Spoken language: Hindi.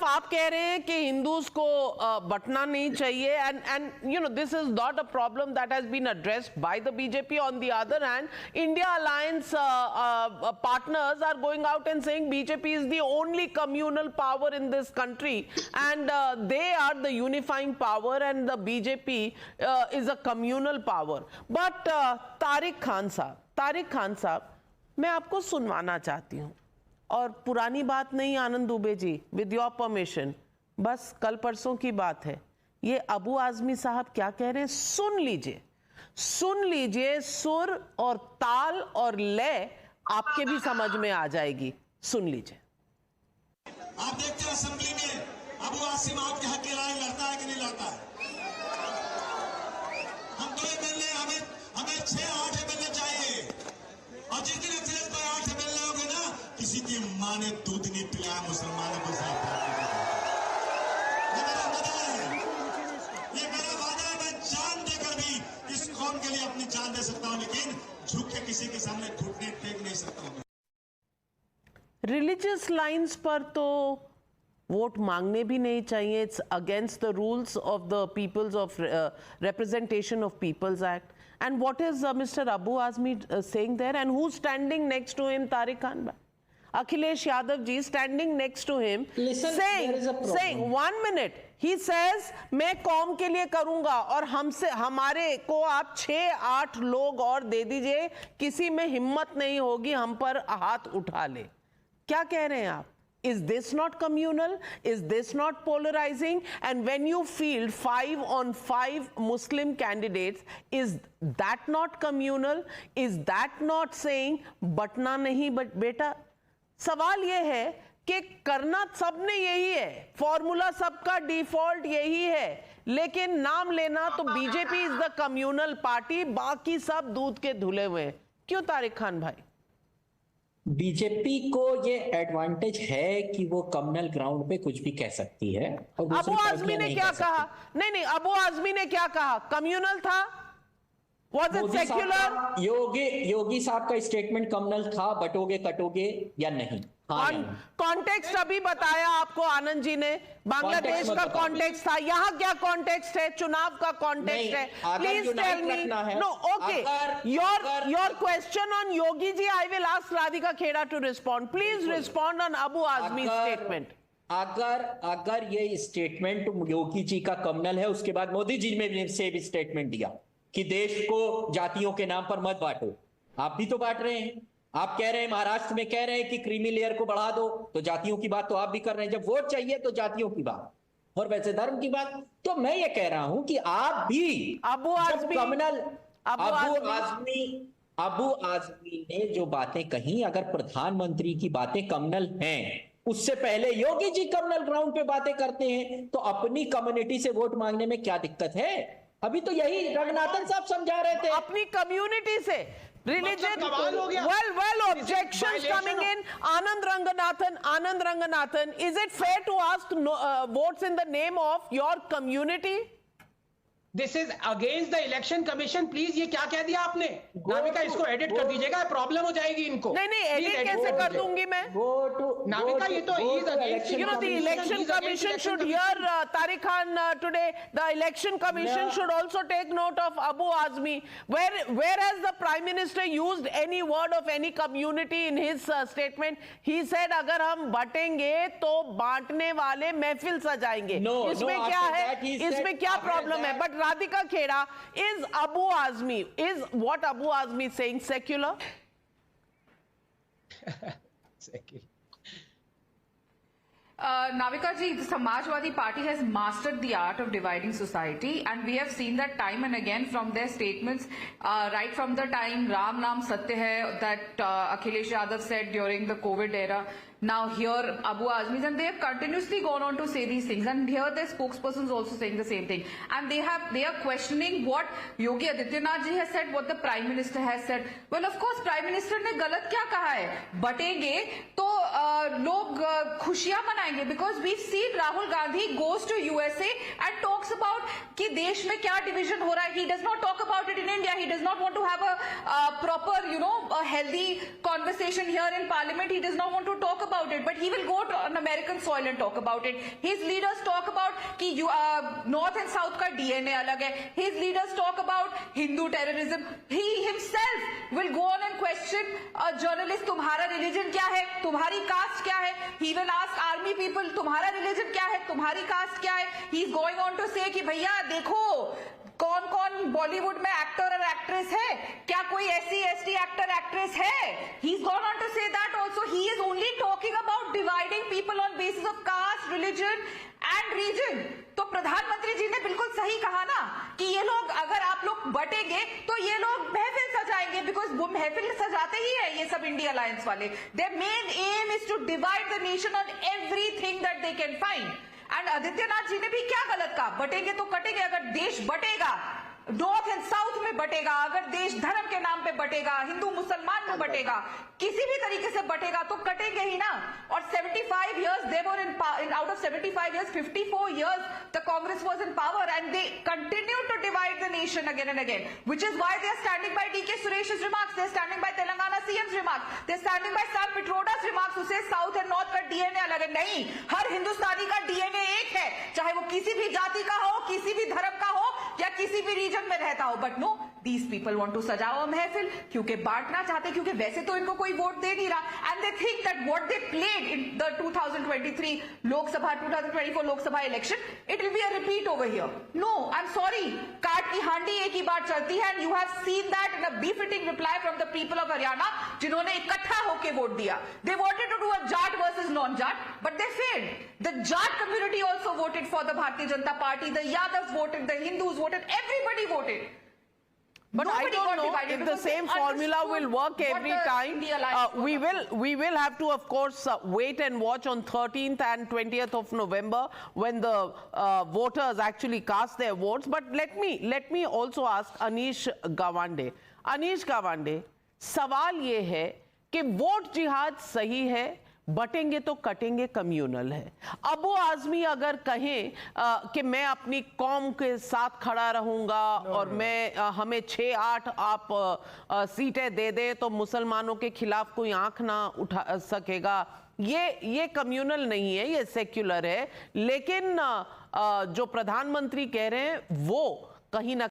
आप कह रहे हैं कि हिंदूज को बंटना नहीं चाहिए, and you know this is not a problem that has been addressed by the BJP. On the other hand, India Alliance partners are going out and saying BJP is the only communal power in this country, and they are the unifying power, and the BJP is a communal power. But Tariq Khan साहब, मैं आपको सुनवाना चाहती हूँ, और पुरानी बात नहीं आनंद Dubey ji, with your permission, बस कल परसों की बात है। ये अबू आजमी साहब क्या कह रहे हैं सुन लीजिए, सुर और ताल और लय आपके भी समझ में आ जाएगी, सुन लीजिए। आप देखते हैं असेंबली में अबू आसिम आपके हक की लड़ाई लड़ता है कि नहीं लड़ता है? हम 2 एमएलए, हमें 6-8 एमएलए चाहिए, और जिस दिन अखिलेश भाई 8 एमएलए होंगे ना, किसी की मां ने दूध नहीं पिलाया मुसलमानों को साफ ये मेरा वादा है। मैं जान देकर भी इस कौम के लिए अपनी जान दे सकता हूं, लेकिन झुक के किसी के सामने घुटने टेक नहीं सकता हूं। रिलीजियस लाइंस पर तो वोट मांगने भी नहीं चाहिए। It's against the rules of the peoples of representation of People's Act. And what is Mr. Abu Azmi saying there? And who's standing next to him? Tariq Khan. Akhilesh Yadav ji standing next to him. Listen, saying 1 minute. He says मैं कौम के लिए करूंगा, और हमारे को आप 6-8 लोग और दे दीजिए, किसी में हिम्मत नहीं होगी हम पर हाथ उठा ले। क्या कह रहे हैं आप? Is this not communal? Is this not polarizing? And when you field 5 on 5 Muslim candidates, is that not communal? Is that not saying बटना नहीं बेटा? सवाल ये है कि करना सबने यही है, फॉर्मूला सबका डिफॉल्ट यही है, लेकिन नाम लेना तो BJP is the communal party, बाकी सब दूध के धुले हुए हैं। क्यों तारिक खान भाई? बीजेपी को ये एडवांटेज है कि वो कम्युनल ग्राउंड पे कुछ भी कह सकती है। अबू आजमी ने क्या कहा? नहीं, अबू आजमी ने क्या कहा? कम्युनल था? Was it secular? योगी साहब का स्टेटमेंट कम्युनल था, बटोगे कटोगे या नहीं। कॉन्टेक्स्ट अभी बताया आपको आनंद जी ने, बांग्लादेश का कॉन्टेक्स्ट था, यहाँ क्या कॉन्टेक्स्ट है? चुनाव का कॉन्टेक्स्ट है। Please tell me. No, okay, your question on Yogi ji, I will ask Radhika Khera to respond. Please respond on Abu Azmi statement. अगर ये स्टेटमेंट योगी जी का कम्युनल है, उसके बाद मोदी जी ने से भी स्टेटमेंट दिया कि देश को जातियों के नाम पर मत बांटो। आप भी तो बांट रहे हैं। आप कह रहे हैं, महाराष्ट्र में कह रहे हैं कि क्रीमी लेयर को बढ़ा दो, तो जातियों की बात तो आप भी कर रहे हैं। जब वोट चाहिए तो जातियों की बात, और वैसे धर्म की बात। तो मैं ये कह रहा हूं कि आप भी अबू आजमी ने जो बातें कही, अगर प्रधानमंत्री की बातें कम्युनल हैं, उससे पहले योगी जी कम्युनल ग्राउंड पे बातें करते हैं, तो अपनी कम्युनिटी से वोट मांगने में क्या दिक्कत है? अभी तो यही रंगनाथन साहब समझा रहे थे। अपनी कम्युनिटी से religion, well, objections coming in. Anand Ranganathan, is it fair to ask votes in the name of your community? This is against the election commission. Please, ये क्या कह दिया आपने? नाविका, इसको एडिट कर दीजिएगा, प्रॉब्लम हो जाएगी इनको। नहीं, एडिट कैसे कर दूंगी मैं? नाविका, ये तो is against, you know, the election commission should hear Tariq Khan today. The election commission should also take note of Abu Azmi. Where has the prime minister used any word of any community in his statement? He said अगर हम बटेंगे तो बांटने वाले महफिल सजाएंगे। इसमें क्या है? इसमें क्या प्रॉब्लम है? But Radhika Kheda, is what Abu Azmi saying secular? Secular. Navika ji, the Samajwadi Party has mastered the art of dividing society, and we have seen that time and again from their statements, right from the time Ram Naam Satya Hai that Akhilesh Yadav said during the COVID era. Now here Abu Azmi, and they have continuously gone on to say these things, and here their spokesperson is also saying the same thing, and they are questioning what Yogi Adityanath ji has said, what the Prime Minister has said. Well, of course, Prime Minister ने गलत क्या कहा है? बटेंगे तो लोग खुशियां मनाएंगे, because we've seen Rahul Gandhi goes to USA and talks about कि देश में क्या division हो रहा है. He does not talk about it in India. He does not want to have a proper, a healthy conversation here in Parliament. He does not want to talk about it, but he will go to an American soil and talk about it. His leaders talk about कि North and South का DNA अलग है. His leaders talk about Hindu terrorism. He himself will go on and question a journalist, तुम्हारा religion क्या है, तुम्हारी caste क्या है. He will ask army people, तुम्हारा religion क्या है, तुम्हारी caste क्या है. He is going on to say कि भैया देखो कौन कौन बॉलीवुड में एक्टर और एक्ट्रेस है, क्या कोई SC ST एक्टर एक्ट्रेस है. He's gone on to say that also. He is only talking about dividing people on basis of caste, religion and region. तो प्रधानमंत्री जी ने बिल्कुल सही कहा ना कि ये लोग अगर आप लोग बटेंगे तो ये लोग महफिल सजाएंगे, बिकॉज वो महफिल सजाते ही है ये सब इंडिया अलायंस वाले. Their main aim is to divide the nation on everything that they can find. And Adityanath ji ने भी क्या गलत कहा, बटेंगे तो कटेंगे. अगर देश बटेगा नॉर्थ एंड साउथ में बटेगा, अगर देश धर्म के नाम पे बटेगा, हिंदू मुसलमान में बटेगा, किसी भी तरीके से बटेगा तो कटेंगे ही ना. और 75 years they were in out of 75 years 54 years the Congress was in power and they continued to divide the nation again and again, which is why they are standing by DK Suresh's remarks, they are standing by Telangana CM's remarks, they are standing by Sam Pitroda's remarks who says south and north का DNA अलग है. नहीं, हर हिंदुस्तानी का DNA एक है, चाहे वो किसी भी जाति का हो, किसी भी धर्म का हो या किसी भी रीजन में रहता हो. But no, these people want to सजाओ महफिल क्योंकि बांटना चाहते, क्योंकि वैसे तो इनको कोई वोट दे नहीं रहा. And they think that what they played in the 2023 Lok Sabha 2024 Lok Sabha election it will be a repeat over here. No, I am sorry, काट की हांडी एक ही बार चलती है. And you have seen that in a befitting reply from the people of Haryana जिन्होंने इकट्ठा होकर वोट दिया. They wanted to do a Jat versus non-Jat, but they failed. The Jat community also voted for the Bharatiya Janata Party. The Yadavs voted, the Hindus voted, everybody voted. But Nobody I don't got know divided if the because they same formula will understood work what every the time. India Alliance was We will have to, of course, wait and watch on 13th and 20th of November when the voters actually cast their votes. But let me also ask Anish Gawande. Anish Gawande, सवाल ये है कि वोट जिहाद सही है, बटेंगे तो कटेंगे कम्युनल है. अबू आजमी अगर कहें कि मैं अपनी कौम के साथ खड़ा रहूंगा और मैं हमें 6-8 आप सीटें दे दे तो मुसलमानों के खिलाफ कोई आंख ना उठा सकेगा, ये कम्युनल नहीं है, ये सेक्युलर है. लेकिन जो प्रधानमंत्री कह रहे हैं वो कहीं ना